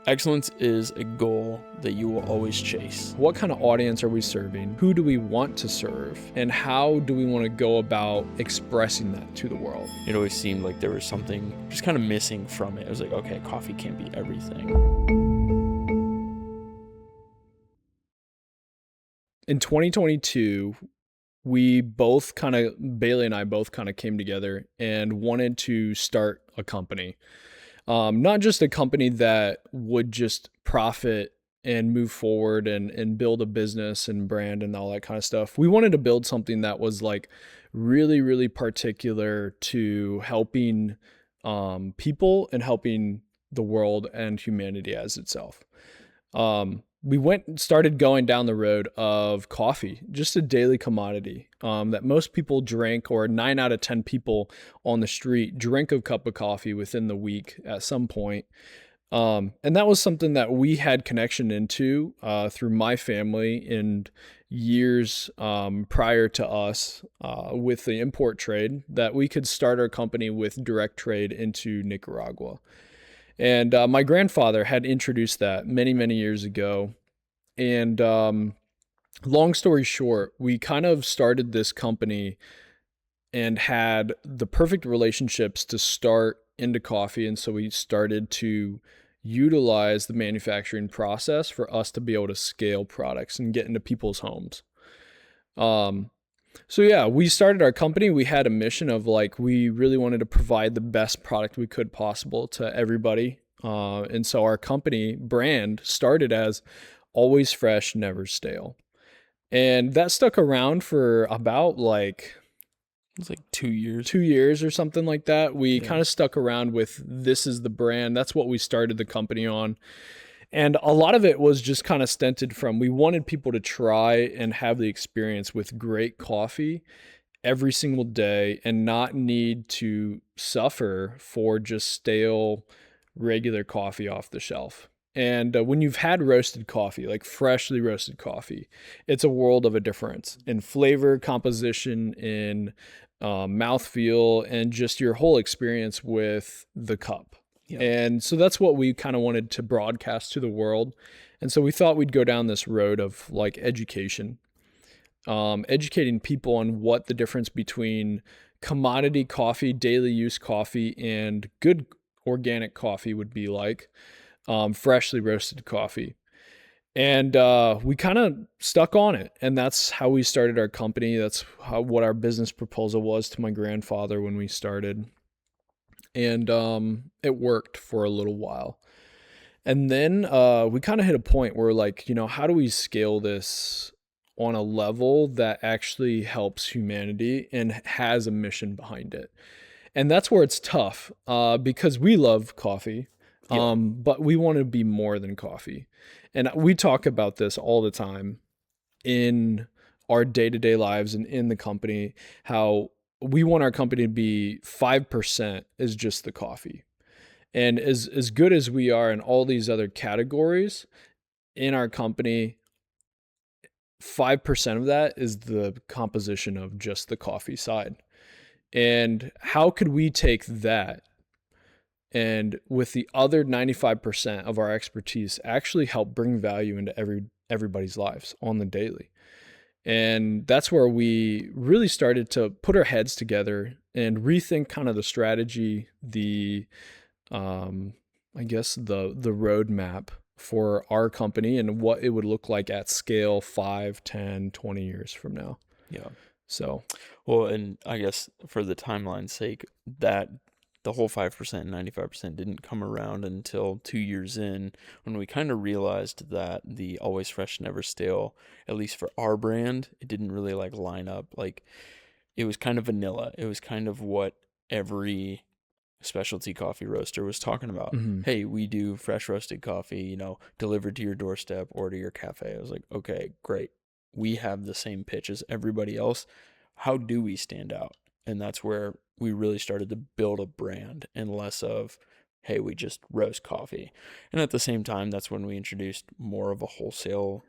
Excellence is a goal that you will always chase. What kind of audience are we serving? Who do we want to serve? And how do we want to go about expressing that to the world? It always seemed like there was something just kind of missing from it. It was like, okay, coffee can't be everything. In 2022, Bailey and I both kind of came together and wanted to start a company. Not just a company that would just profit and move forward and build a business and brand and all that kind of stuff. We wanted to build something that was like really, really particular to helping people and helping the world and humanity as itself. We started going down the road of coffee, just a daily commodity that most people drink, or 9 out of 10 people on the street drink a cup of coffee within the week at some point. And that was something that we had connection into through my family and years prior to us with the import trade, that we could start our company with direct trade into Nicaragua. And my grandfather had introduced that many, many years ago. And long story short, we kind of started this company and had the perfect relationships to start into coffee. And so we started to utilize the manufacturing process for us to be able to scale products and get into people's homes. So yeah, we started our company. We had a mission of like, we really wanted to provide the best product we could possible to everybody. And so our company brand started as always fresh, never stale. And that stuck around for about like, It's like 2 years. 2 years or something like that. We kind of stuck around with, this is the brand. That's what we started the company on. And a lot of it was just kind of stinted from, we wanted people to try and have the experience with great coffee every single day and not need to suffer for just stale, regular coffee off the shelf. And when you've had roasted coffee, like freshly roasted coffee, it's a world of a difference in flavor, composition, in mouthfeel, and just your whole experience with the cup. Yeah. And so that's what we kind of wanted to broadcast to the world. And so we thought we'd go down this road of like education, educating people on what the difference between commodity coffee, daily use coffee, and good organic coffee would be like, freshly roasted coffee. And we kind of stuck on it. And that's how we started our company. That's what our business proposal was to my grandfather when we started. And it worked for a little while. And then we kind of hit a point where like, how do we scale this on a level that actually helps humanity and has a mission behind it? And that's where it's tough because we love coffee, but we want to be more than coffee. And we talk about this all the time in our day-to-day lives and in the company, how we want our company to be 5% is just the coffee. And as good as we are in all these other categories in our company, 5% of that is the composition of just the coffee side. And how could we take that and with the other 95% of our expertise actually help bring value into everybody's lives on the daily? And that's where we really started to put our heads together and rethink kind of the strategy, the roadmap for our company and what it would look like at scale 5, 10, 20 years from now. Yeah. So, well, and I guess for the timeline's sake, that the whole 5% and 95% didn't come around until 2 years in, when we kind of realized that the always fresh, never stale, at least for our brand, it didn't really like line up. Like it was kind of vanilla. It was kind of what every specialty coffee roaster was talking about. Mm-hmm. Hey, we do fresh roasted coffee, delivered to your doorstep or to your cafe. I was like, okay, great. We have the same pitch as everybody else. How do we stand out? And that's where we really started to build a brand and less of, hey, we just roast coffee. And at the same time, that's when we introduced more of a wholesale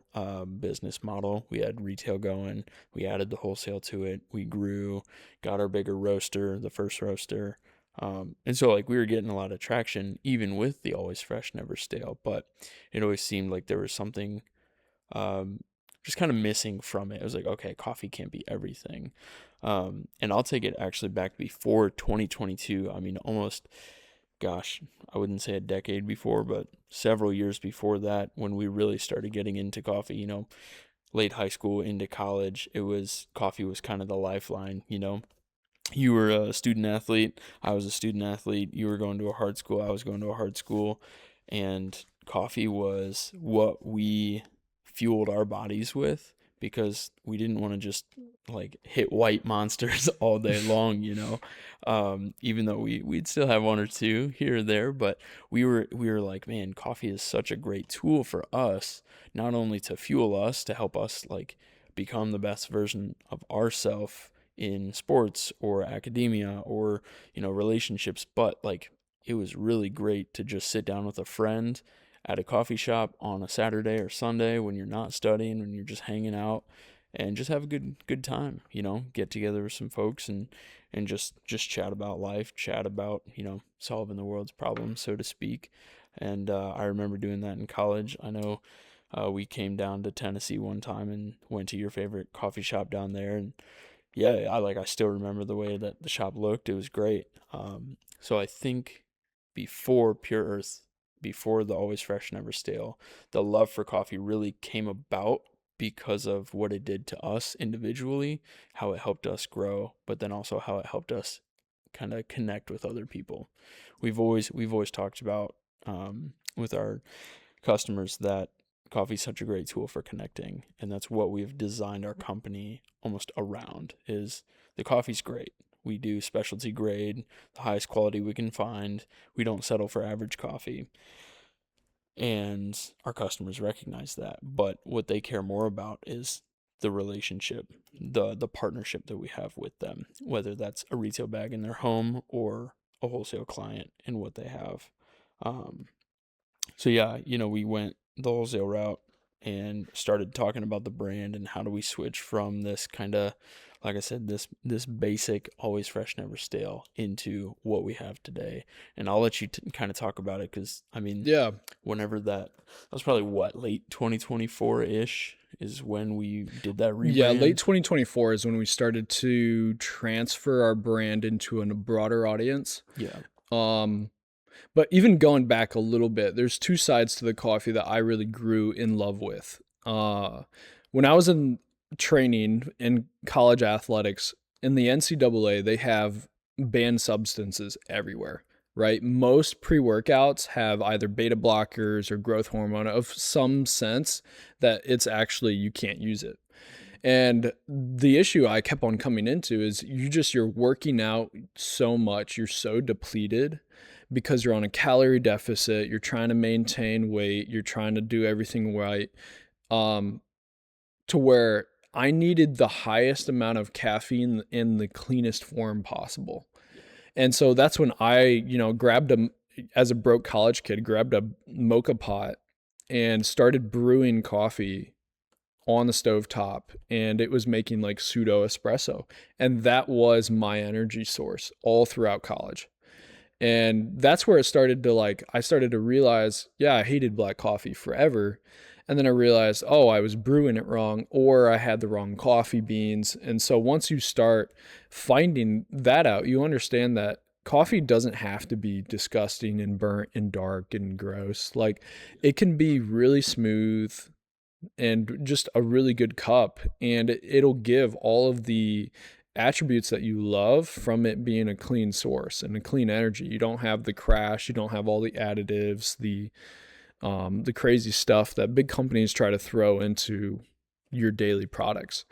business model. We had retail going. We added the wholesale to it. We grew, got our bigger roaster, the first roaster. And so like we were getting a lot of traction even with the always fresh, never stale, but it always seemed like there was something um, just kind of missing from it. It was like, okay, coffee can't be everything. And I'll take it actually back before 2022. I mean, almost, gosh, I wouldn't say a decade before, but several years before that, when we really started getting into coffee, late high school into college, coffee was kind of the lifeline. You were a student athlete, I was a student athlete, you were going to a hard school, I was going to a hard school, and coffee was what we fueled our bodies with because we didn't want to just like hit white monsters all day long. Even though we'd still have one or two here or there, but we were like, man, coffee is such a great tool for us, not only to fuel us, to help us like become the best version of ourself in sports or academia or relationships, but like it was really great to just sit down with a friend at a coffee shop on a Saturday or Sunday when you're not studying, when you're just hanging out, and just have a good time, get together with some folks and just chat about life, chat about, solving the world's problems, so to speak. And I remember doing that in college. I know we came down to Tennessee one time and went to your favorite coffee shop down there, and yeah, I still remember the way that the shop looked. It was great. So I think before Pure Earth, before the Always Fresh, Never Stale, the love for coffee really came about because of what it did to us individually, how it helped us grow, but then also how it helped us kind of connect with other people. We've always talked about with our customers that coffee is such a great tool for connecting, and that's what we've designed our company almost around. Is the coffee's great, we do specialty grade, the highest quality we can find, we don't settle for average coffee, and our customers recognize that. But what they care more about is the relationship, the partnership that we have with them, whether that's a retail bag in their home or a wholesale client and what they have. um, so yeah, we went the wholesale route and started talking about the brand and how do we switch from this kind of, like I said, this basic always fresh, never stale into what we have today. And I'll let you kind of talk about it because I mean, Yeah. whenever that was probably what, late 2024 ish is when we did that Yeah, late rebrand. 2024 is when we started to transfer our brand into a broader audience. Yeah. Um, but even going back a little bit, there's two sides to the coffee that I really grew in love with. When I was in training in college athletics, in the NCAA, they have banned substances everywhere, right? Most pre-workouts have either beta blockers or growth hormone of some sense that it's actually, you can't use it. And the issue I kept on coming into is you're working out so much, you're so depleted because you're on a calorie deficit, you're trying to maintain weight, you're trying to do everything right, um, to where I needed the highest amount of caffeine in the cleanest form possible. And so that's when I, as a broke college kid, grabbed a mocha pot and started brewing coffee on the stovetop, and it was making like pseudo espresso. And that was my energy source all throughout college. And that's where it started to I started to realize, yeah, I hated black coffee forever. And then I realized, oh, I was brewing it wrong, or I had the wrong coffee beans. And so once you start finding that out, you understand that coffee doesn't have to be disgusting and burnt and dark and gross. Like, it can be really smooth and just a really good cup, and it'll give all of the attributes that you love from it being a clean source and a clean energy. You don't have the crash, you don't have all the additives, the crazy stuff that big companies try to throw into your daily products.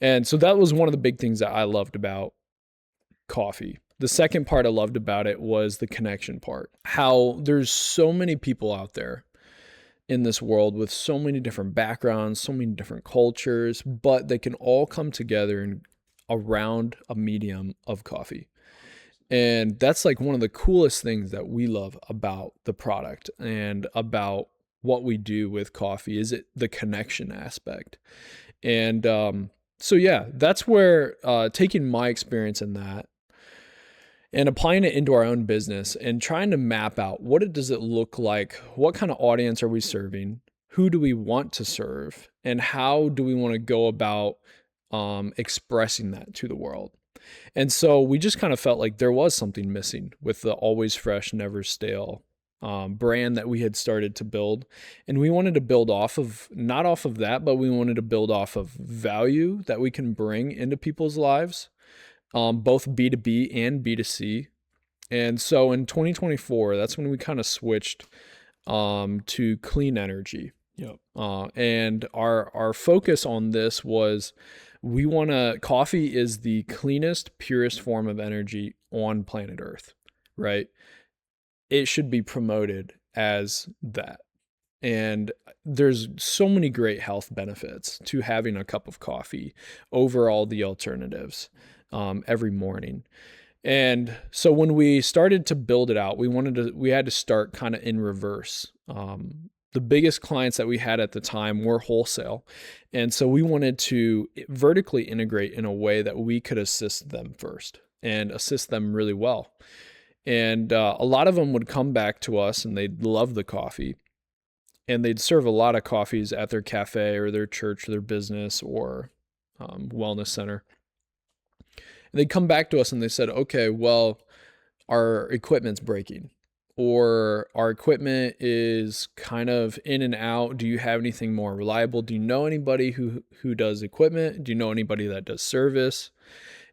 And so that was one of the big things that I loved about coffee. The second part I loved about it was the connection part. How there's so many people out there in this world with so many different backgrounds, so many different cultures, but they can all come together and around a medium of coffee. And that's like one of the coolest things that we love about the product and about what we do with coffee is it the connection aspect. And so yeah, that's where taking my experience in that and applying it into our own business and trying to map out does it look like? What kind of audience are we serving? Who do we want to serve? And how do we want to go about expressing that to the world? And so we just kind of felt like there was something missing with the always fresh, never stale brand that we had started to build. And we wanted to build not off of that, but we wanted to build off of value that we can bring into people's lives, both B2B and B2C. And so in 2024, that's when we kind of switched to clean energy. Yep. And our focus on this was coffee is the cleanest, purest form of energy on planet Earth, right? It should be promoted as that. And there's so many great health benefits to having a cup of coffee over all the alternatives every morning. And so when we started to build it out, we had to start kind of in reverse. The biggest clients that we had at the time were wholesale. And so we wanted to vertically integrate in a way that we could assist them first and assist them really well. And a lot of them would come back to us and they'd love the coffee. And they'd serve a lot of coffees at their cafe or their church or their business or wellness center. And they'd come back to us and they said, okay, well, our equipment's breaking or our equipment is kind of in and out. Do you have anything more reliable? Do you know anybody who does equipment? Do you know anybody that does service?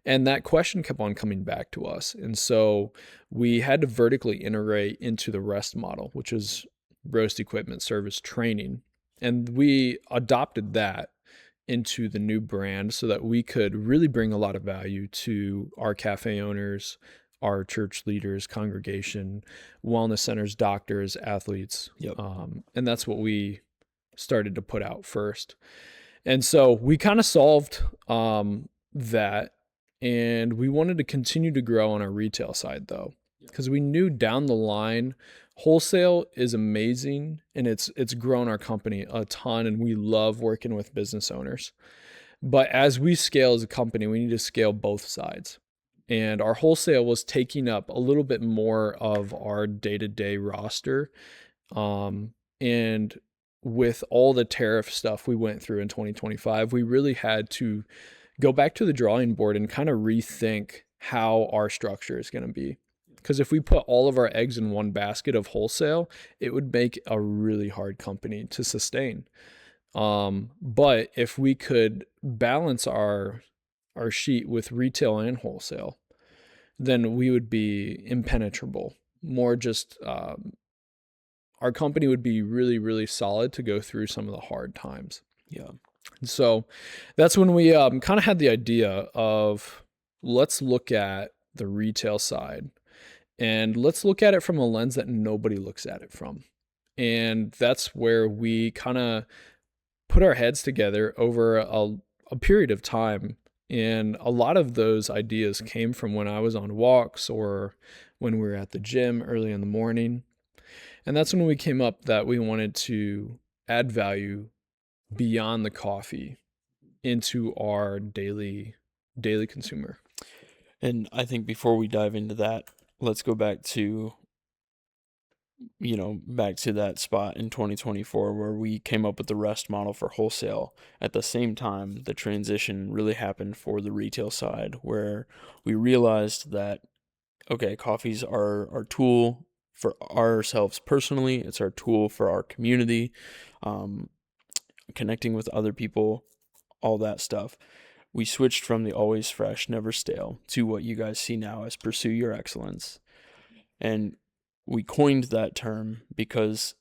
And that question kept on coming back to us. And so we had to vertically integrate into the REST model, which is roast equipment service training. And we adopted that into the new brand so that we could really bring a lot of value to our cafe owners, our church leaders, congregation, wellness centers, doctors, athletes. Yep. And that's what we started to put out first. And so we kind of solved that. And we wanted to continue to grow on our retail side though, because we knew down the line, wholesale is amazing and it's grown our company a ton and we love working with business owners. But as we scale as a company, we need to scale both sides. And our wholesale was taking up a little bit more of our day-to-day roster. And with all the tariff stuff we went through in 2025, we really had to go back to the drawing board and kind of rethink how our structure is going to be. Because if we put all of our eggs in one basket of wholesale, it would make a really hard company to sustain. But if we could balance our sheet with retail and wholesale, then we would be impenetrable. More just our company would be really, really solid to go through some of the hard times. Yeah. So that's when we kind of had the idea of let's look at the retail side and let's look at it from a lens that nobody looks at it from. And that's where we kind of put our heads together over a period of time. And a lot of those ideas came from when I was on walks or when we were at the gym early in the morning. And that's when we came up that we wanted to add value beyond the coffee into our daily consumer. And I think before we dive into that, let's go back to that spot in 2024 where we came up with the REST model for wholesale. At the same time, the transition really happened for the retail side where we realized that, okay, coffee's our tool for ourselves personally. It's our tool for our community, connecting with other people, all that stuff. We switched from the always fresh, never stale to what you guys see now as pursue your excellence. And we coined that term because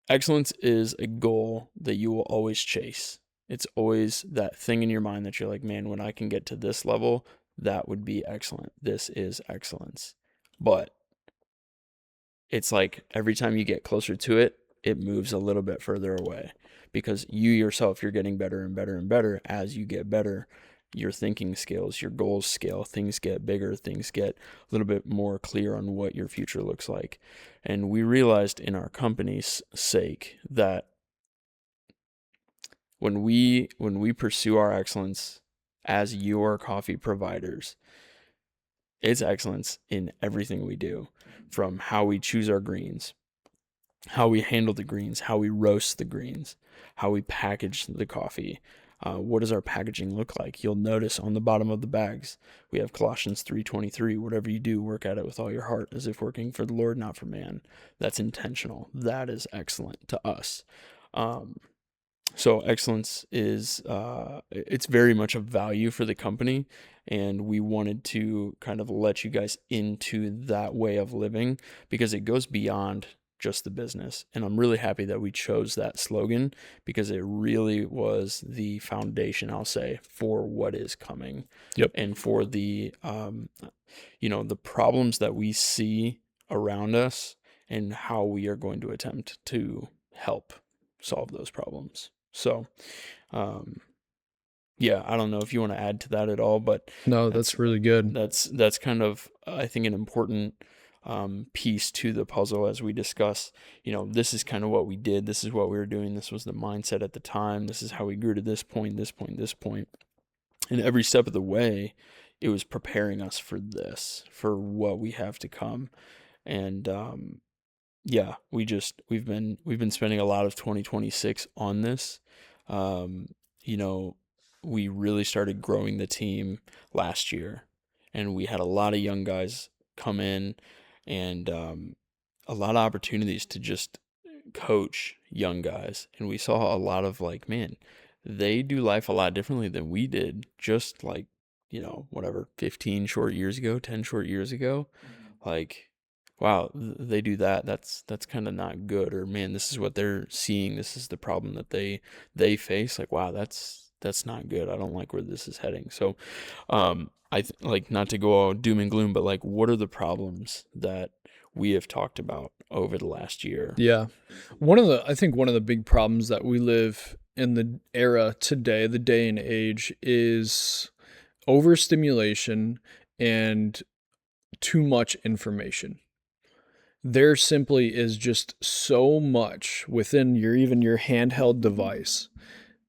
excellence is a goal that you will always chase. It's always that thing in your mind that you're like, man, when I can get to this level, that would be excellent. This is excellence. But it's like every time you get closer to it, it moves a little bit further away because you yourself, you're getting better and better and better. As you get better, your thinking scales, your goals scale, things get bigger, things get a little bit more clear on what your future looks like. And we realized in our company's sake that when we pursue our excellence as your coffee providers, It's excellence in everything we do, from how we choose our greens, how we handle the greens, how we roast the greens, how we package the coffee. What does our packaging look like? You'll notice on the bottom of the bags, we have Colossians 3:23. Whatever you do, work at it with all your heart, as if working for the Lord, not for man. That's intentional. That is excellent to us. So excellence is it's very much a value for the company, and we wanted to kind of let you guys into that way of living because it goes beyond just the business. And I'm really happy that we chose that slogan because it really was the foundation, I'll say, for what is coming. Yep. And for the the problems that we see around us and how we are going to attempt to help solve those problems. So, yeah, I don't know if you want to add to that at all, but No, that's really good. that's kind of, I think, an important piece to the puzzle as we discuss, this is kind of what we did. This is what we were doing. This was the mindset at the time. This is how we grew to this point, this point, this point. And every step of the way, it was preparing us for this, for what we have to come. And, yeah, we've been spending a lot of 2026 on this. You know, we really started growing the team last year, and we had a lot of young guys come in, and a lot of opportunities to just coach young guys. And we saw a lot of like, man, they do life a lot differently than we did, just like, 15 short years ago, 10 short years ago. Like, wow, they do that. That's kind of not good. Or man, this is what they're seeing. This is the problem that they face. Like, wow, that's not good. I don't like where this is heading. So, like, not to go all doom and gloom, but like, what are the problems that we have talked about over the last year? Yeah. I think one of the big problems that we live in the era today, the day and age, is overstimulation and too much information. There simply is just so much within your handheld device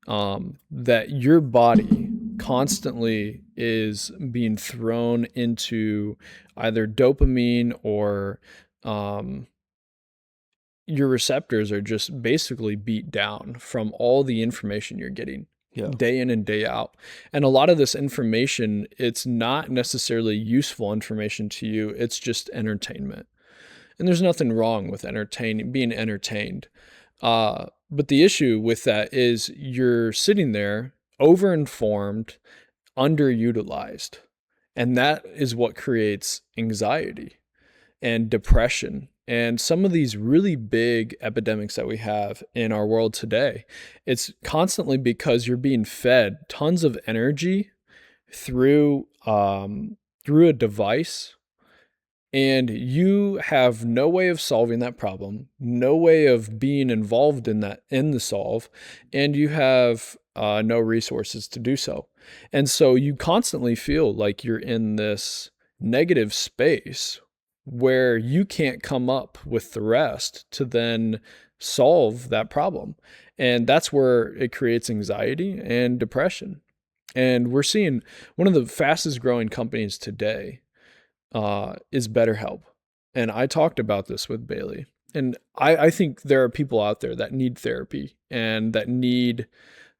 that your body constantly is being thrown into either dopamine or your receptors are just basically beat down from all the information you're getting. Yeah. Day in and day out. And a lot of this information, it's not necessarily useful information to you. It's just entertainment. And there's nothing wrong with being entertained. But the issue with that is you're sitting there overinformed, underutilized. And that is what creates anxiety and depression and some of these really big epidemics that we have in our world today. It's constantly because you're being fed tons of energy through a device, and you have no way of solving that problem, no way of being involved in the solve, and you have no resources to do so. And so you constantly feel like you're in this negative space where you can't come up with the rest to then solve that problem. And that's where it creates anxiety and depression. And we're seeing one of the fastest growing companies today is BetterHelp. And I talked about this with Bailey. And I think there are people out there that need therapy and that need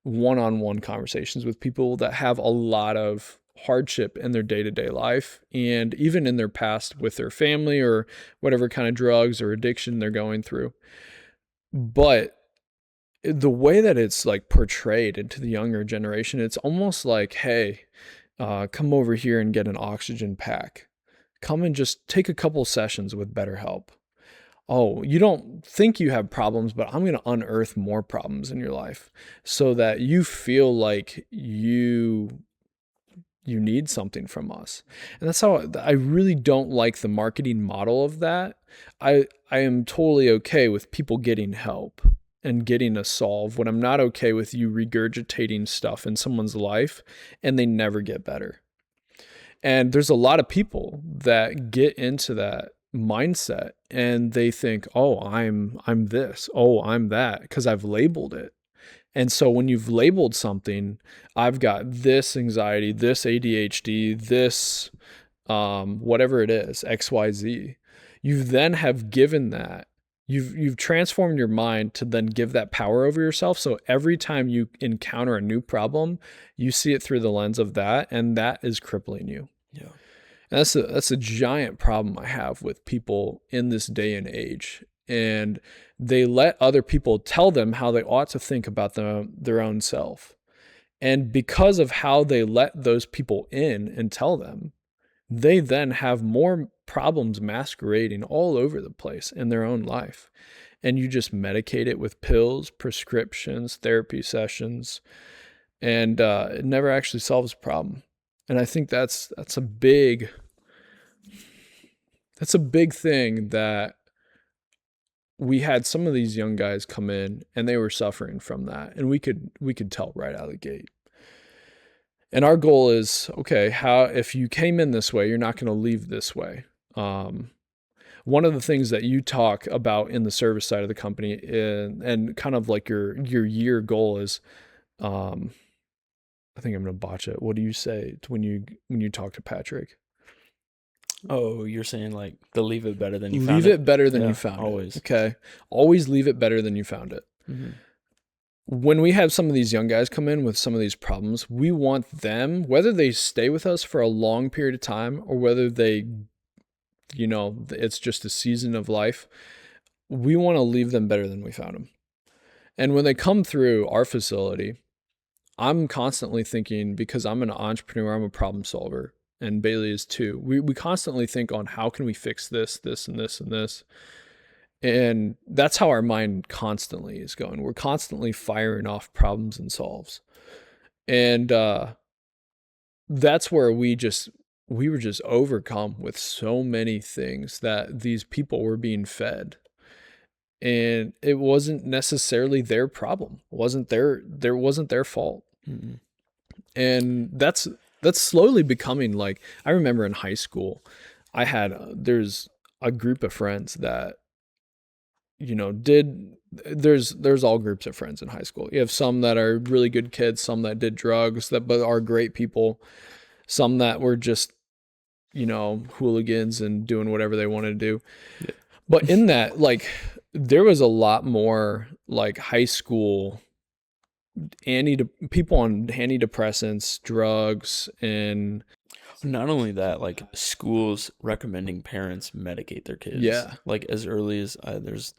one-on-one conversations with people that have a lot of hardship in their day-to-day life and even in their past with their family or whatever kind of drugs or addiction they're going through. But the way that it's like portrayed into the younger generation, it's almost like, hey, come over here and get an oxygen pack. Come and just take a couple sessions with BetterHelp. Oh, you don't think you have problems, but I'm going to unearth more problems in your life so that you feel like you need something from us. And that's how I really don't like the marketing model of that. I am totally okay with people getting help and getting a solve. What I'm not okay with you regurgitating stuff in someone's life and they never get better. And there's a lot of people that get into that mindset and they think, oh, I'm this, oh, I'm that, because I've labeled it. And so when you've labeled something, I've got this anxiety, this ADHD, this whatever it is, XYZ. You then have given that. You've transformed your mind to then give that power over yourself. So every time you encounter a new problem, you see it through the lens of that, and that is crippling you. Yeah. And that's a giant problem I have with people in this day and age. And they let other people tell them how they ought to think about their own self. And because of how they let those people in and tell them, they then have more problems masquerading all over the place in their own life. And you just medicate it with pills, prescriptions, therapy sessions, and it never actually solves the problem. And I think that's a big thing, that we had some of these young guys come in and they were suffering from that, and we could tell right out of the gate. And our goal is, okay, how, if you came in this way, you're not going to leave this way. One of the things that you talk about in the service side of the company, and kind of like your year goal is, I think I'm going to botch it. What do you say when you talk to Patrick? Oh, you're saying like the leave it better than you found Leave it? it better than Yeah, you found always. it. Okay. Always leave it better than you found it. Mhm. When we have some of these young guys come in with some of these problems, we want them, whether they stay with us for a long period of time or whether they, it's just a season of life, we want to leave them better than we found them. And when they come through our facility, I'm constantly thinking, because I'm an entrepreneur, I'm a problem solver, and Bailey is too. We constantly think on how can we fix this, this, and this, and this. And that's how our mind constantly is going. We're constantly firing off problems and solves. And that's where we were just overcome with so many things that these people were being fed. And it wasn't necessarily their problem. It wasn't their fault. Mm-hmm. And that's slowly becoming like, I remember in high school, I had there's a group of friends that there's all groups of friends in high school. You have some that are really good kids, some that did drugs but are great people, some that were just hooligans and doing whatever they wanted to do. Yeah. But in that, like, there was a lot more like high school people on antidepressants, drugs, and not only that, like schools recommending parents medicate their kids. Yeah. Like as early as there's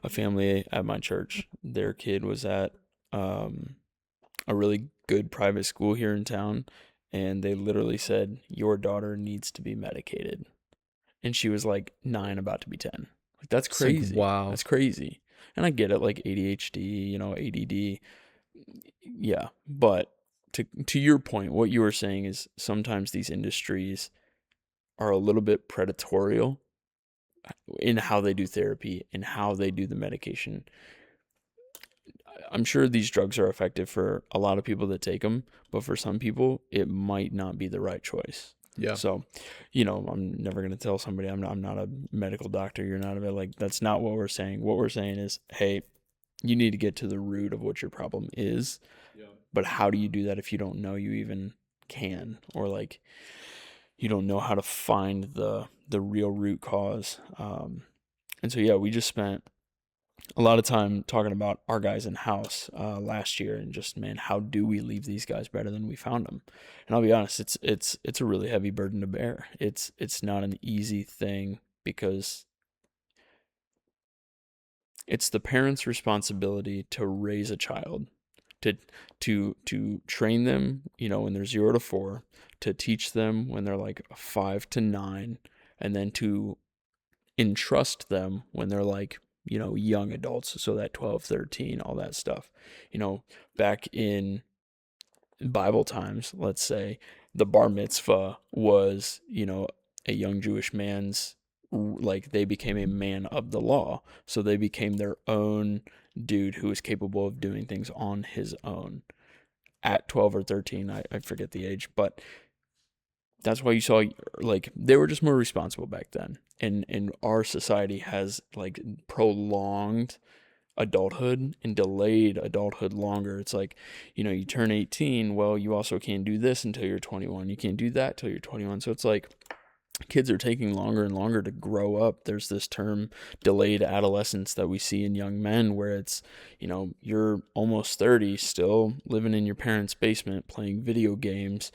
a family at my church, their kid was at a really good private school here in town, and they literally said, your daughter needs to be medicated. And she was like 9, about to be 10. Like, that's crazy. Like, wow. That's crazy. And I get it, like ADHD, ADD. Yeah. But to your point, what you were saying is sometimes these industries are a little bit predatorial in how they do therapy and how they do the medication. I'm sure these drugs are effective for a lot of people that take them, but for some people, it might not be the right choice. Yeah. So, I'm never going to tell somebody I'm not a medical doctor. You're not that's not what we're saying. What we're saying is, hey, you need to get to the root of what your problem is. Yeah. But how do you do that if you don't know you even can, or like you don't know how to find the real root cause? And so, yeah, we just spent a lot of time talking about our guys in house last year, and just, man, how do we leave these guys better than we found them? And I'll be honest, it's a really heavy burden to bear. It's not an easy thing, because it's the parent's responsibility to raise a child, to train them, when they're 0 to 4, to teach them when they're like 5 to 9, and then to entrust them when they're like, young adults. So that 12, 13, all that stuff, back in Bible times, let's say the bar mitzvah was, a young Jewish man's, like, they became a man of the law. So they became their own dude who was capable of doing things on his own at 12 or 13. I forget the age, but that's why you saw, like, they were just more responsible back then. And our society has, like, prolonged adulthood and delayed adulthood longer. It's like, you turn 18, well, you also can't do this until you're 21. You can't do that till you're 21. So it's like, kids are taking longer and longer to grow up. There's this term delayed adolescence that we see in young men where it's, you're almost 30, still living in your parents' basement, playing video games.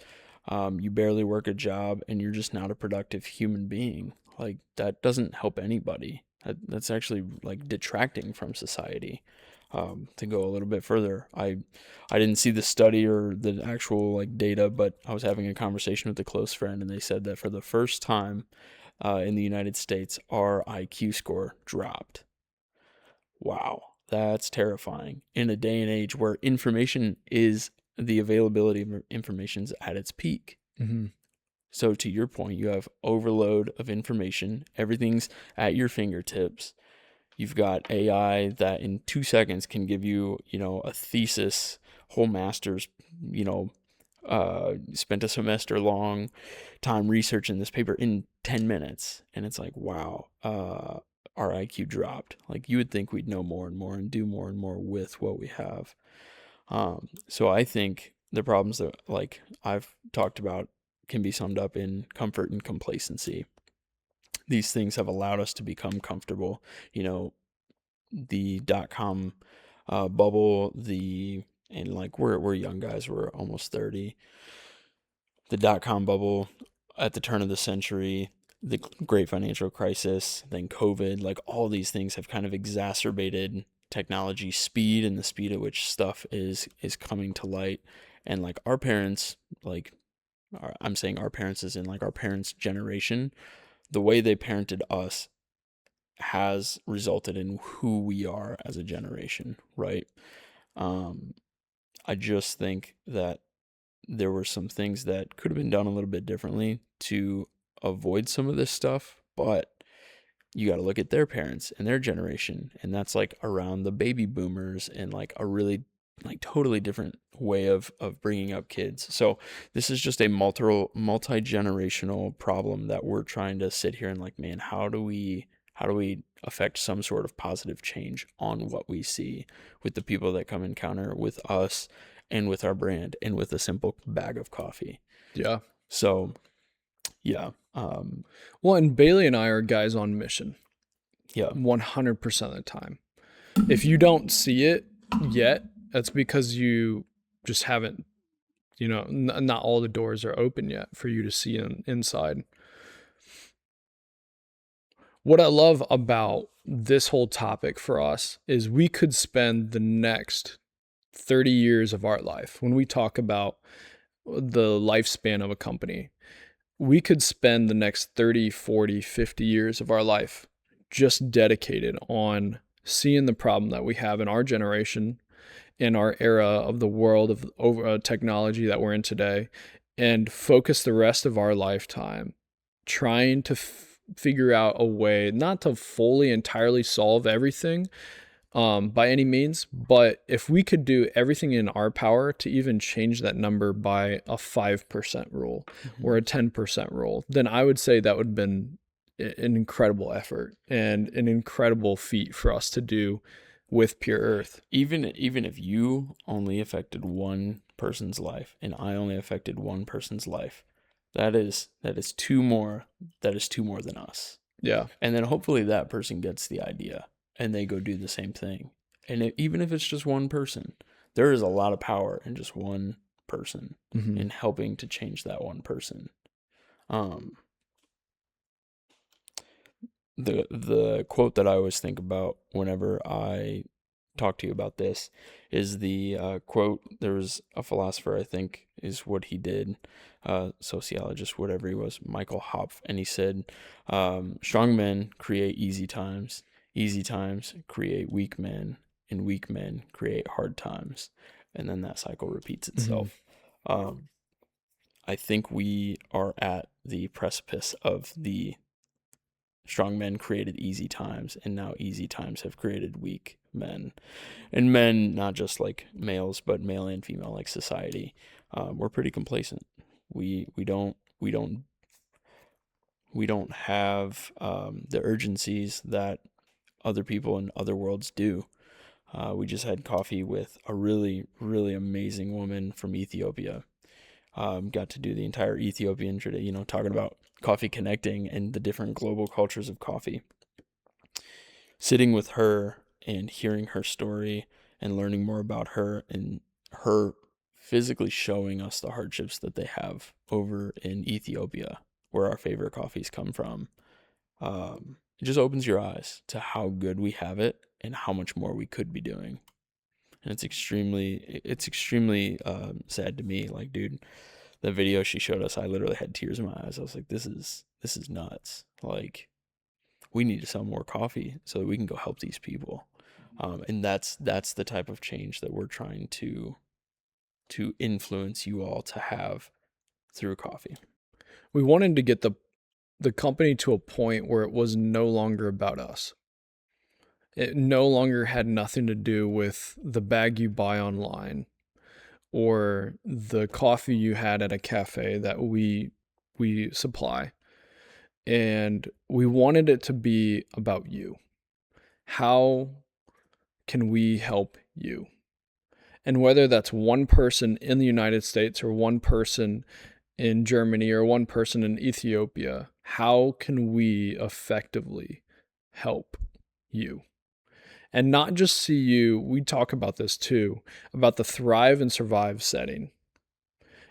You barely work a job and you're just not a productive human being. Like, that doesn't help anybody. That's actually like detracting from society. To go a little bit further, I didn't see the study or the actual like data, but I was having a conversation with a close friend, and they said that for the first time in the United States, our IQ score dropped. Wow, that's terrifying in a day and age where the availability of information's at its peak. Mm-hmm. So to your point, you have overload of information. Everything's at your fingertips. You've got AI that in 2 seconds can give you, a thesis, whole master's, spent a semester long time researching this paper in 10 minutes. And it's like, wow, our IQ dropped. Like, you would think we'd know more and more and do more and more with what we have. So I think the problems that like I've talked about can be summed up in comfort and complacency. These things have allowed us to become comfortable. The .com bubble, and like we're young guys, we're almost 30. The .com bubble at the turn of the century, the great financial crisis, then COVID, like all these things have kind of exacerbated technology speed and the speed at which stuff is coming to light. And like our parents, I'm saying our parents as in like our parents' generation, the way they parented us has resulted in who we are as a generation, right? I just think that there were some things that could have been done a little bit differently to avoid some of this stuff, but you got to look at their parents and their generation, and that's like around the baby boomers and like a really like totally different way of bringing up kids. So this is just a multi-generational problem that we're trying to sit here and like, man, how do we affect some sort of positive change on what we see with the people that come encounter with us and with our brand and with a simple bag of coffee. Yeah. So yeah. Well, and Bailey and I are guys on mission. Yeah. 100% of the time. If you don't see it yet, that's because you just haven't, not all the doors are open yet for you to see inside. What I love about this whole topic for us is we could spend the next 30 years of our life, when we talk about the lifespan of a company, we could spend the next 30, 40, 50 years of our life just dedicated on seeing the problem that we have in our generation, in our era of the world of technology that we're in today, and focus the rest of our lifetime trying to figure out a way not to fully entirely solve everything by any means, but if we could do everything in our power to even change that number by a 5% rule or a 10% rule, then I would say that would have been an incredible effort and an incredible feat for us to do with Pure Earth. Even if you only affected one person's life and I only affected one person's life, that is two more than us. Yeah. And then hopefully that person gets the idea and they go do the same thing. And even if it's just one person, there is a lot of power in just one person in helping to change that one person. The quote that I always think about whenever I talk to you about this is the quote. There was a philosopher, I think is what he did, sociologist, whatever he was, Michael Hopf, and he said, strong men create easy times create weak men, and weak men create hard times, and then that cycle repeats itself. I think we are at the precipice of the strong men created easy times, and now easy times have created weak men. And men, not just like males, but male and female, like society, we're pretty complacent. We don't have the urgencies that other people in other worlds do. We just had coffee with a really, really amazing woman from Ethiopia. Got to do the entire Ethiopian tradition, talking about Coffee Connecting and the different global cultures of coffee. Sitting with her and hearing her story and learning more about her, and her physically showing us the hardships that they have over in Ethiopia, where our favorite coffees come from. It just opens your eyes to how good we have it and how much more we could be doing. And it's extremely sad to me. Like, dude, the video she showed us, I literally had tears in my eyes. I was like, this is nuts. Like, we need to sell more coffee so that we can go help these people. And that's the type of change that we're trying to influence you all to have through coffee. We wanted to get the company to a point where it was no longer about us. It no longer had nothing to do with the bag you buy online or the coffee you had at a cafe that we supply. And we wanted it to be about you. How can we help you? And whether that's one person in the United States or one person in Germany or one person in Ethiopia, how can we effectively help you? And not just see you, we talk about this too, about the thrive and survive setting.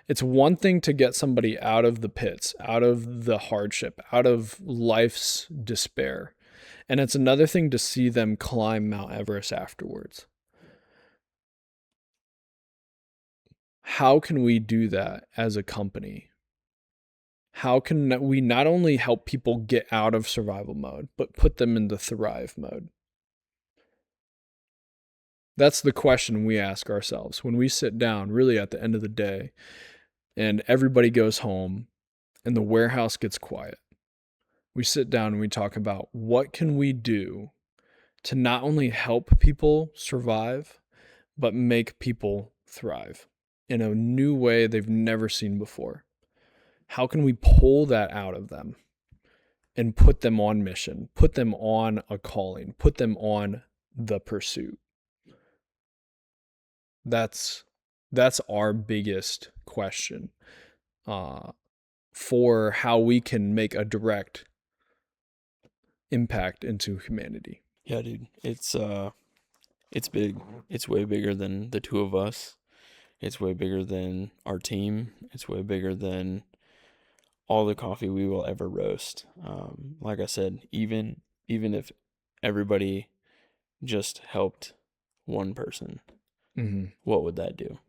It's one thing to get somebody out of the pits, out of the hardship, out of life's despair. And it's another thing to see them climb Mount Everest afterwards. How can we do that as a company? How can we not only help people get out of survival mode, but put them into thrive mode? That's the question we ask ourselves when we sit down, really at the end of the day, and everybody goes home and the warehouse gets quiet. We sit down and we talk about what can we do to not only help people survive, but make people thrive in a new way they've never seen before. How can we pull that out of them and put them on mission, put them on a calling, put them on the pursuit? That's our biggest question for how we can make a direct impact into humanity. Yeah, dude, it's big. It's way bigger than the two of us. It's way bigger than our team. It's way bigger than all the coffee we will ever roast. Like I said, even if everybody just helped one person, what would that do?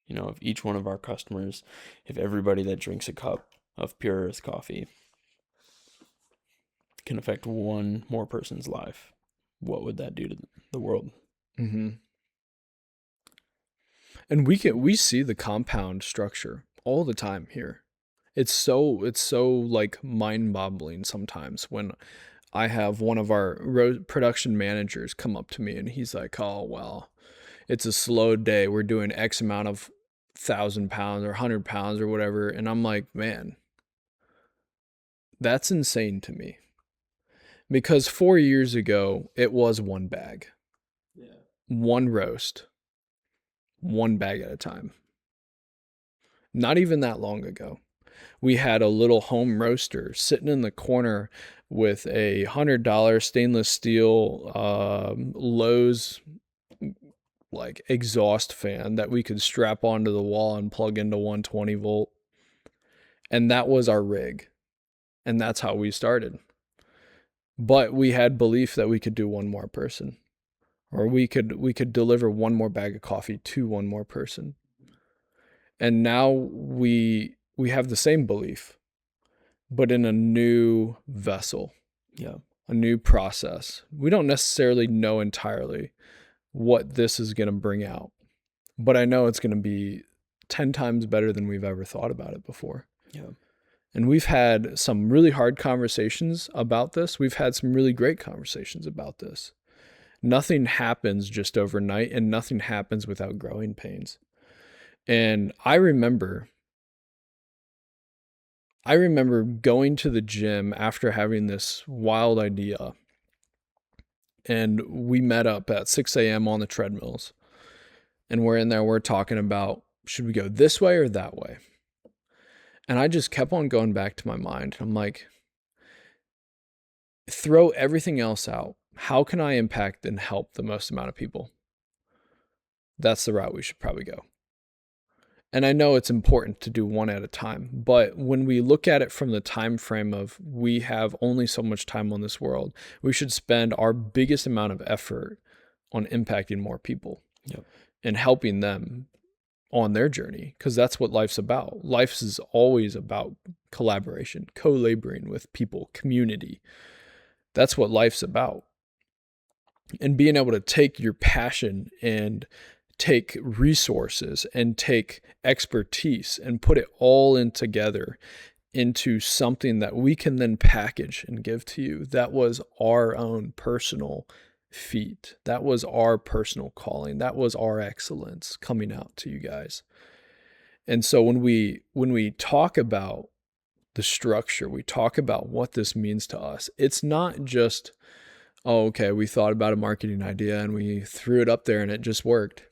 You know, if each one of our customers, if everybody that drinks a cup of Pure Earth coffee can affect one more person's life, what would that do to the world? And we see the compound structure all the time here. It's so like mind-boggling sometimes when I have one of our production managers come up to me and he's like, "Oh, well, it's a slow day. We're doing X amount of 1,000 pounds or 100 pounds or whatever." And I'm like, man, that's insane to me. Because 4 years ago, it was one bag. Yeah. One roast. One bag at a time. Not even that long ago. We had a little home roaster sitting in the corner with a $100 stainless steel Lowe's like exhaust fan that we could strap onto the wall and plug into 120 volt. And that was our rig. And that's how we started. But we had belief that we could do one more person, or we could deliver one more bag of coffee to one more person. And now we have the same belief, but in a new vessel. Yeah. A new process. We don't necessarily know entirely what this is going to bring out, but I know it's going to be 10 times better than we've ever thought about it before. Yeah. And we've had some really hard conversations about this. We've had some really great conversations about this. Nothing happens just overnight, and nothing happens without growing pains. And I remember going to the gym after having this wild idea, and we met up at 6 a.m. on the treadmills, and we're in there, we're talking about, should we go this way or that way? And I just kept on going back to my mind. I'm like, throw everything else out. How can I impact and help the most amount of people? That's the route we should probably go. And I know it's important to do one at a time, but when we look at it from the time frame of we have only so much time on this world, we should spend our biggest amount of effort on impacting more people. Yep. And helping them on their journey, because that's what life's about. Life is always about collaboration, co-laboring with people, community. That's what life's about. And being able to take your passion and take resources and take expertise and put it all in together into something that we can then package and give to you. That was our own personal feat. That was our personal calling. That was our excellence coming out to you guys. And so when we talk about the structure, we talk about what this means to us, it's not just, oh, okay, we thought about a marketing idea and we threw it up there and it just worked.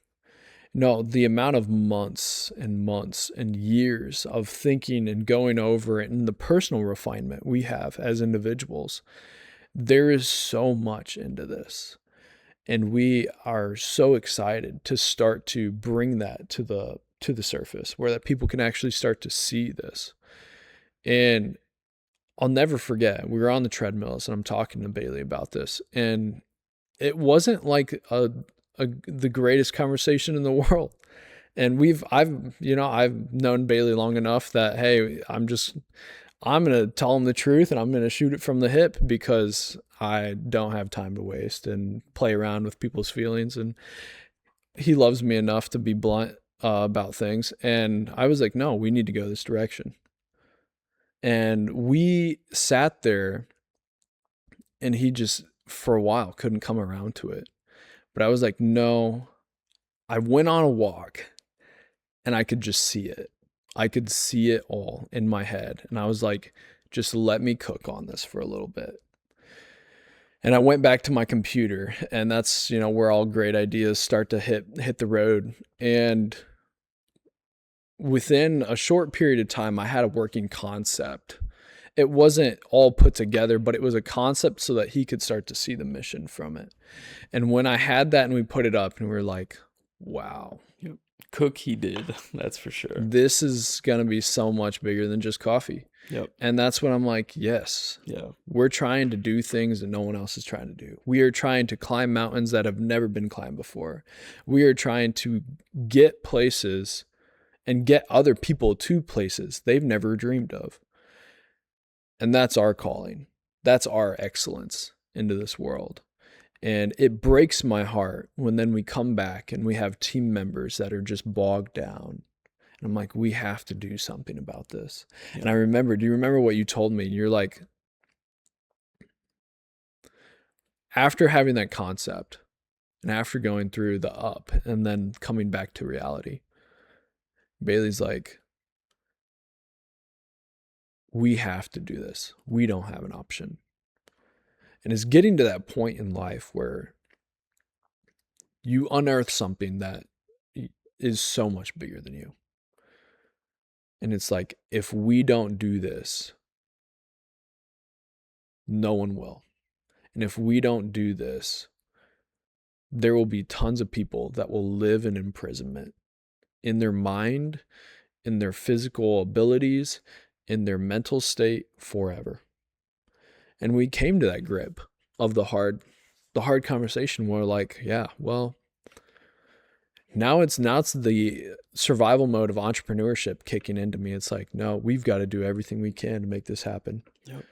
No, the amount of months and years of thinking and going over it and the personal refinement we have as individuals, there is so much into this. And we are so excited to start to bring that to the surface where that people can actually start to see this. And I'll never forget, we were on the treadmills and I'm talking to Bailey about this. And it wasn't like the greatest conversation in the world. And I've known Bailey long enough that, hey, I'm going to tell him the truth and I'm going to shoot it from the hip because I don't have time to waste and play around with people's feelings. And he loves me enough to be blunt about things. And I was like, no, we need to go this direction. And we sat there and he just, for a while, couldn't come around to it. But I was like, no, I went on a walk and I could just see it. I could see it all in my head. And I was like, just let me cook on this for a little bit. And I went back to my computer, and that's, where all great ideas start to hit the road. And within a short period of time, I had a working concept. It wasn't all put together, but it was a concept so that he could start to see the mission from it. And when I had that and we put it up and we were like, wow. Yep. Cook he did, that's for sure. This is going to be so much bigger than just coffee. Yep. And that's when I'm like, yes, yeah, we're trying to do things that no one else is trying to do. We are trying to climb mountains that have never been climbed before. We are trying to get places and get other people to places they've never dreamed of. And that's our calling. That's our excellence into this world. And it breaks my heart when then we come back and we have team members that are just bogged down. And I'm like, we have to do something about this. Yeah. And I remember, do you remember what you told me? You're like, after having that concept and after going through the up and then coming back to reality, Bailey's like, we have to do this. We don't have an option. And it's getting to that point in life where you unearth something that is so much bigger than you. And it's like, if we don't do this, no one will. And if we don't do this, there will be tons of people that will live in imprisonment in their mind, in their physical abilities, in their mental state forever. And we came to that grip of the hard conversation where like, yeah, well, now it's the survival mode of entrepreneurship kicking into me. It's like, no, we've got to do everything we can to make this happen. Yep.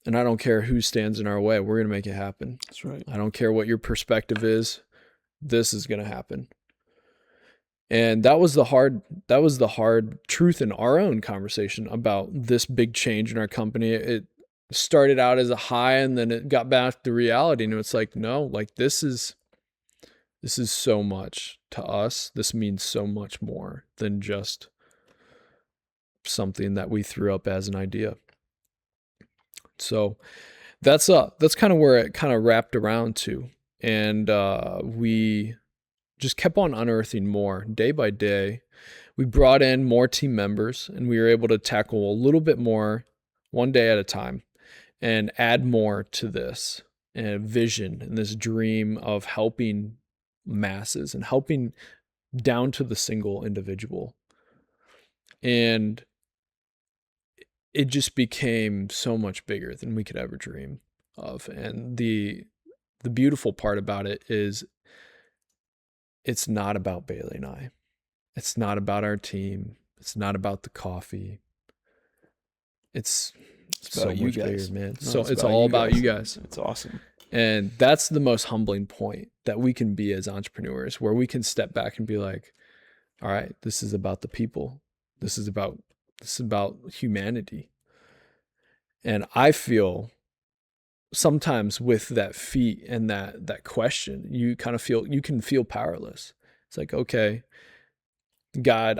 And I don't care who stands in our way. We're going to make it happen. That's right. I don't care what your perspective is. This is going to happen. And that was the hard truth in our own conversation about this big change in our company. It started out as a high and then it got back to reality. And it's like, no, like this is so much to us. This means so much more than just something that we threw up as an idea. So that's kind of where it kind of wrapped around to. And we just kept on unearthing more day by day. we brought in more team members, and we were able to tackle a little bit more one day at a time and add more to this vision and this dream of helping masses and helping down to the single individual. And it just became so much bigger than we could ever dream of. And the beautiful part about it is it's not about Bailey and I. It's not about our team. It's not about the coffee. It's so much bigger, man. No, so it's all about you guys. It's awesome. And that's the most humbling point that we can be as entrepreneurs, where we can step back and be like, all right, this is about the people. This is about humanity. And I feel sometimes with that feat and that question, you can feel powerless. It's like, okay, God,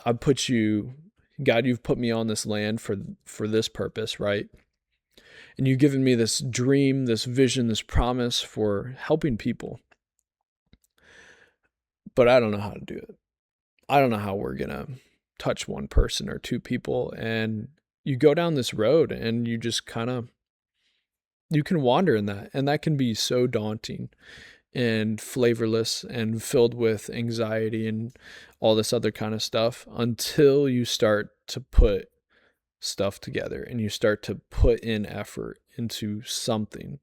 you've put me on this land for this purpose, right? And you've given me this dream, this vision, this promise for helping people. But I don't know how to do it. I don't know how we're going to touch one person or two people. And you go down this road and you just you can wander in that. And that can be so daunting and flavorless and filled with anxiety and all this other kind of stuff, until you start to put stuff together and you start to put in effort into something,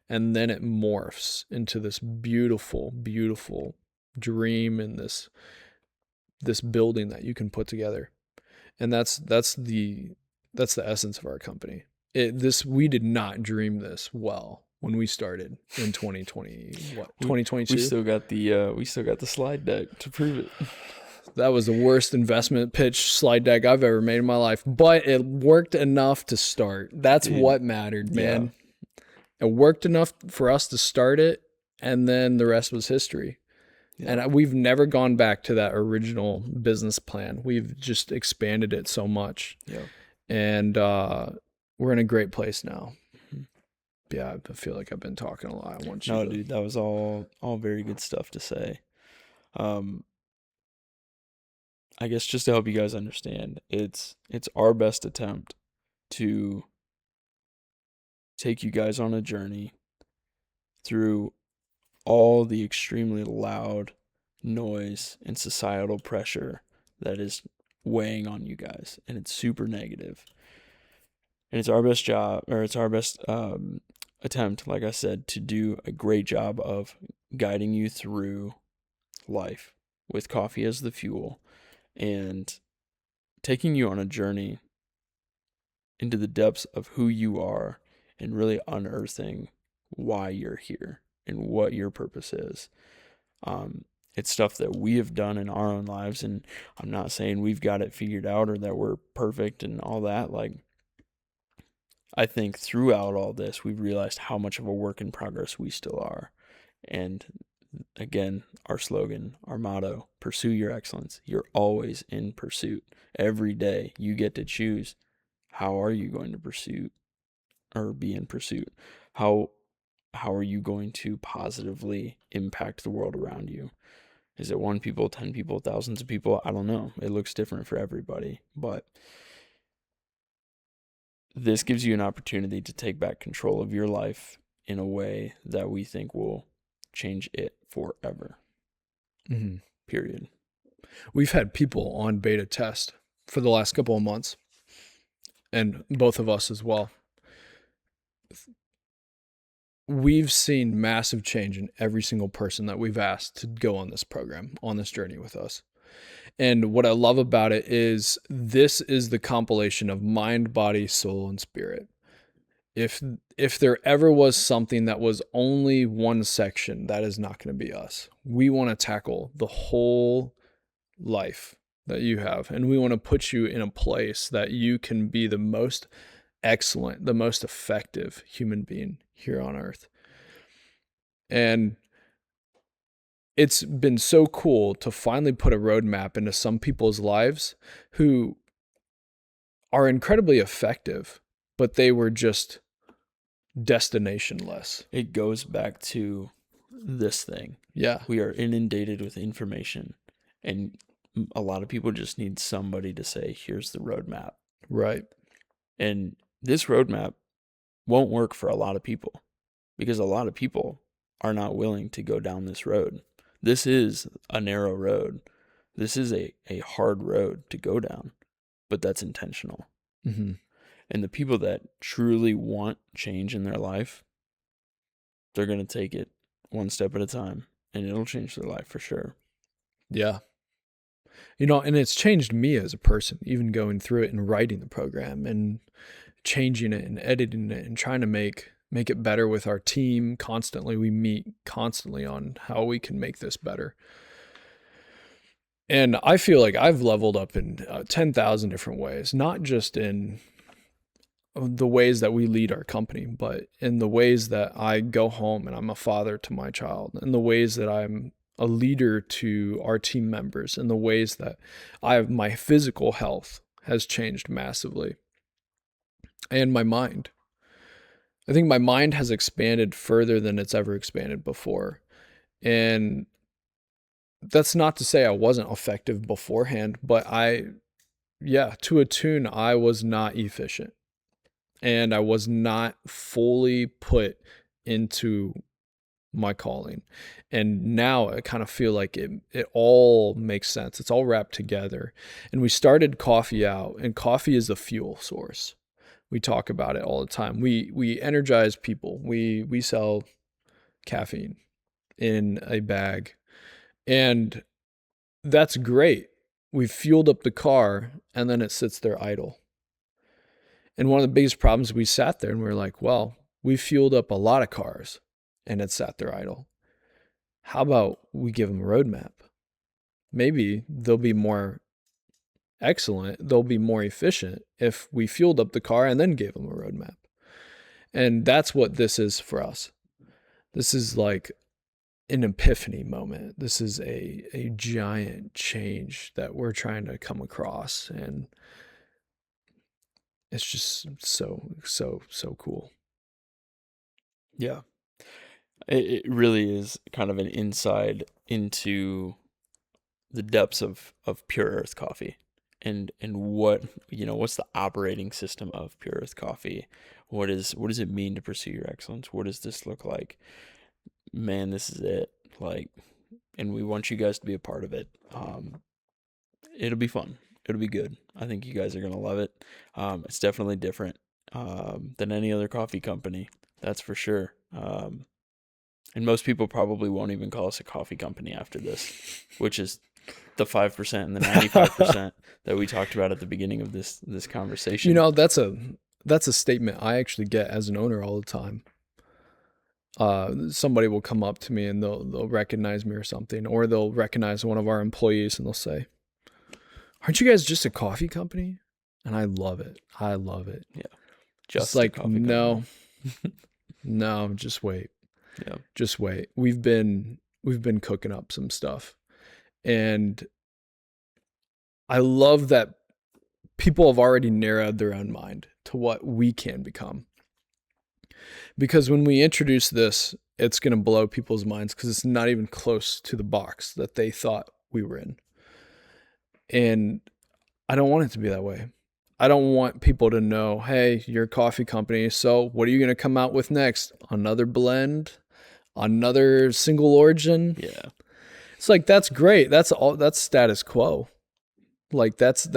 and then it morphs into this beautiful, beautiful dream and this building that you can put together. And that's the essence of our company. We did not dream this well when we started in 2022. We still got the slide deck to prove it. That was the worst investment pitch slide deck I've ever made in my life, but it worked enough to start. That's what mattered, man. Yeah. It worked enough for us to start it, and then the rest was history. Yeah. And we've never gone back to that original business plan. We've just expanded it so much. Yeah. And we're in a great place now. Yeah, I feel like I've been talking a lot. Dude, that was all very good stuff to say. I guess just to help you guys understand, it's our best attempt to take you guys on a journey through all the extremely loud noise and societal pressure that is weighing on you guys, and it's super negative. And it's our best attempt, like I said, to do a great job of guiding you through life with coffee as the fuel, and taking you on a journey into the depths of who you are and really unearthing why you're here and what your purpose is. It's stuff that we have done in our own lives, and I'm not saying we've got it figured out or that we're perfect and all that. Like, I think throughout all this, we've realized how much of a work in progress we still are. And again, our slogan, our motto, pursue your excellence. You're always in pursuit. Every day you get to choose, how are you going to pursue or be in pursuit? How are you going to positively impact the world around you? Is it 1 people, 10 people, thousands of people? I don't know. It looks different for everybody, but this gives you an opportunity to take back control of your life in a way that we think will change it forever. Mm-hmm. Period. We've had people on beta test for the last couple of months, and both of us as well. We've seen massive change in every single person that we've asked to go on this program, on this journey with us. And what I love about it is this is the compilation of mind, body, soul, and spirit. If there ever was something that was only one section, that is not going to be us. We want to tackle the whole life that you have, and we want to put you in a place that you can be the most excellent, the most effective human being here on earth. And it's been so cool to finally put a roadmap into some people's lives who are incredibly effective, but they were just destinationless. It goes back to this thing. Yeah. We are inundated with information, and A lot of people just need somebody to say, here's the roadmap. Right. And this roadmap won't work for a lot of people because a lot of people are not willing to go down this road. This is a narrow road. This is a hard road to go down, but that's intentional. Mm-hmm. And the people that truly want change in their life, they're going to take it one step at a time, and it'll change their life for sure. Yeah. And it's changed me as a person, even going through it and writing the program and changing it and editing it and trying to make it better with our team constantly. We meet constantly on how we can make this better. And I feel like I've leveled up in 10,000 different ways, not just in the ways that we lead our company, but in the ways that I go home and I'm a father to my child, and the ways that I'm a leader to our team members, and the ways that my physical health has changed massively. And my mind. I think my mind has expanded further than it's ever expanded before. And that's not to say I wasn't effective beforehand, but to a tune, I was not efficient. And I was not fully put into my calling. And now I kind of feel like it all makes sense. It's all wrapped together. And we started coffee out, and coffee is the fuel source. We talk about it all the time. We energize people. We sell caffeine in a bag. And that's great. We've fueled up the car, and then it sits there idle. And one of the biggest problems, we sat there and we were like, well, we fueled up a lot of cars and it sat there idle. How about we give them a roadmap? Maybe they'll be more excellent. They'll be more efficient if we fueled up the car and then gave them a roadmap. And that's what this is for us. This is like an epiphany moment. This is a giant change that we're trying to come across. And it's just so cool. Yeah. It really is kind of an insight into the depths of Pure Earth coffee and what, what's the operating system of Pure Earth coffee? What does it mean to pursue your excellence? What does this look like? Man, this is it. And we want you guys to be a part of it. It'll be fun. It'll be good. I think you guys are going to love it. It's definitely different than any other coffee company. That's for sure. And most people probably won't even call us a coffee company after this, which is the 5% and the 95% that we talked about at the beginning of this conversation. That's a statement I actually get as an owner all the time. Somebody will come up to me and they'll recognize me or something, or they'll recognize one of our employees and they'll say, "Aren't you guys just a coffee company?" And I love it. Yeah. Just like, no, no, just wait. Yeah. Just wait. We've been cooking up some stuff. And I love that people have already narrowed their own mind to what we can become. Because when we introduce this, it's going to blow people's minds because it's not even close to the box that they thought we were in. And I don't want it to be that way. I don't want people to know, hey, you're a coffee company, so what are you going to come out with next? Another blend? Another single origin? Yeah. It's like, that's great. That's status quo. Like that's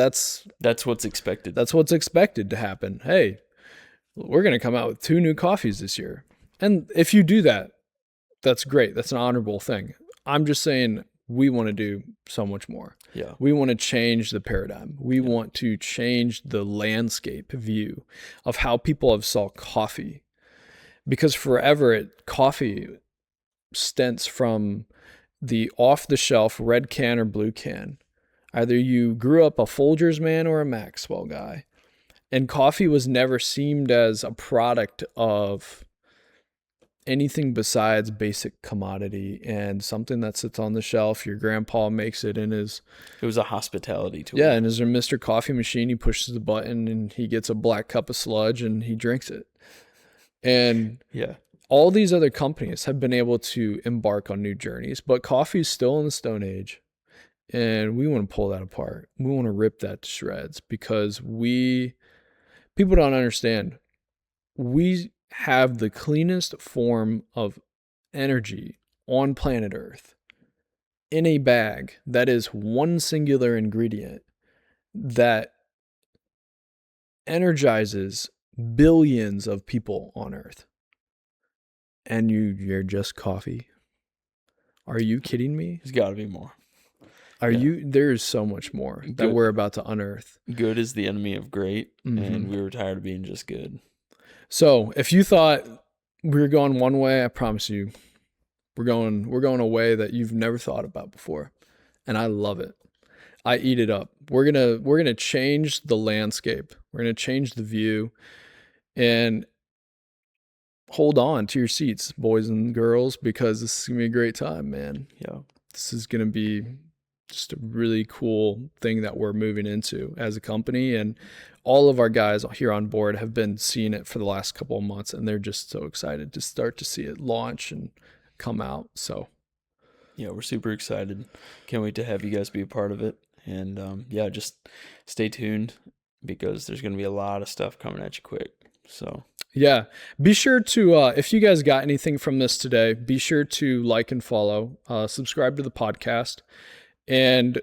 what's expected. That's what's expected to happen. Hey, we're going to come out with 2 new coffees this year. And if you do that, that's great. That's an honorable thing. I'm just saying we want to do so much more. Yeah. We want to change the paradigm. We want to change the landscape view of how people have saw coffee. Because forever coffee stems from the off-the-shelf red can or blue can. Either you grew up a Folgers man or a Maxwell guy. And coffee was never seen as a product of anything besides basic commodity and something that sits on the shelf. Your grandpa makes it in his... It was a hospitality tool. Yeah, and his Mr. Coffee machine, he pushes the button and he gets a black cup of sludge and he drinks it. And yeah, all these other companies have been able to embark on new journeys, but coffee is still in the Stone Age. and we want to pull that apart. We want to rip that to shreds because people don't understand. We have the cleanest form of energy on planet Earth in a bag that is one singular ingredient that energizes billions of people on Earth. And you're just coffee? Are you kidding me? There's got to be more. There is so much more that we're about to unearth. Good is the enemy of great, and we were tired of being just good. So if you thought we were going one way, I promise you, we're going a way that you've never thought about before. And I love it. I eat it up. We're gonna change the landscape. We're gonna change the view, and hold on to your seats, boys and girls, because this is gonna be a great time, man. Yeah, this is gonna be just a really cool thing that we're moving into as a company, and all of our guys here on board have been seeing it for the last couple of months, and they're just so excited to start to see it launch and come out. So yeah, we're super excited. Can't wait to have you guys be a part of it. And yeah, just stay tuned because there's going to be a lot of stuff coming at you quick. So yeah, be sure to, if you guys got anything from this today, be sure to like and follow, subscribe to the podcast, and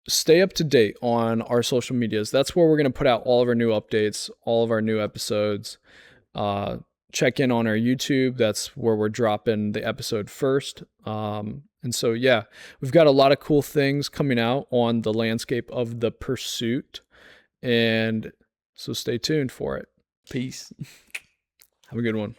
stay up to date on our social medias. That's where we're going to put out all of our new updates, all of our new episodes. Check in on our YouTube. That's where we're dropping the episode first. And so, yeah, we've got a lot of cool things coming out on the landscape of the pursuit. And so stay tuned for it. peace. Have a good one.